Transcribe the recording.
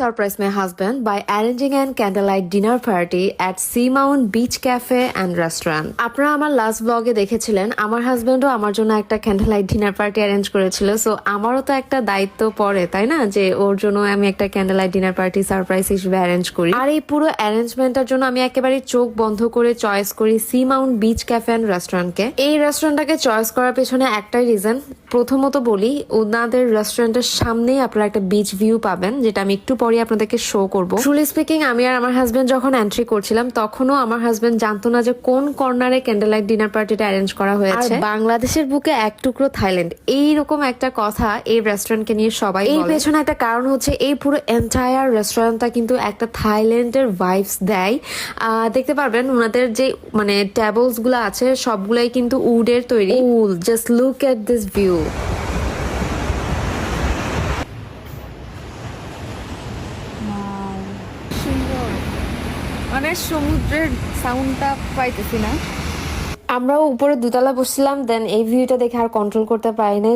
surprise my husband by arranging a candlelight dinner party at Seamount Beach Cafe and Restaurant. আপনারা আমার last ব্লগে দেখেছিলেন আমার হাজবেন্ডও আমার জন্য একটা ক্যান্ডেলাইট ডিনার পার্টি অ্যারেঞ্জ করেছিল। সো আমারও তো একটা দায়িত্ব পড়ে, তাই না, যে ওর জন্য আমি একটা ক্যান্ডেলাইট ডিনার পার্টি সারপ্রাইজ হিসেবে অ্যারেঞ্জ করি। আর এই পুরো অ্যারেঞ্জমেন্টের জন্য আমি একেবারে চোখ বন্ধ করে চয়েস করি সিমাউন্ট বিচ ক্যাফে অ্যান্ড রেস্টুরেন্টকে। এই রেস্টুরেন্টটাকে চয়েস করার পেছনে একটাই রিজন। প্রথমত বলি, ওনাদের রেস্টুরেন্টের সামনেই আপনারা একটা বিচ ভিউ পাবেন, যেটা আমি একটু পরে আপনাদেরকে শো করব। ট্রুলি স্পিকিং, আমি আর আমার হাজবেন্ড যখন এন্ট্রি করছিলাম তখনও আমার হাজবেন্ড জানতো না যে কোন কর্নারে ক্যান্ডেলাইট ডিনার পার্টিটা অ্যারেঞ্জ করা হয়েছে। বাংলাদেশের বুকে এক টুকরো থাইল্যান্ড, এইরকম একটা কথা এই রেস্টুরেন্টকে নিয়ে সবাই বলে। এর পেছনে একটা কারণ হচ্ছে এই পুরো এন্টায়ার রেস্টুরেন্টটা কিন্তু একটা থাইল্যান্ডের ভাইবস দেয়। দেখতে পারবেন ওনাদের যে মানে টেবলস গুলো আছে সবগুলাই কিন্তু উডের তৈরি। Just look at this view. মানে সমুদ্রের সাউন্ডটা পাইতেছি না। আমরাও উপরে দুতলা বসছিলাম, দেন এই ভিউটা দেখে আর কন্ট্রোল করতে পারি না।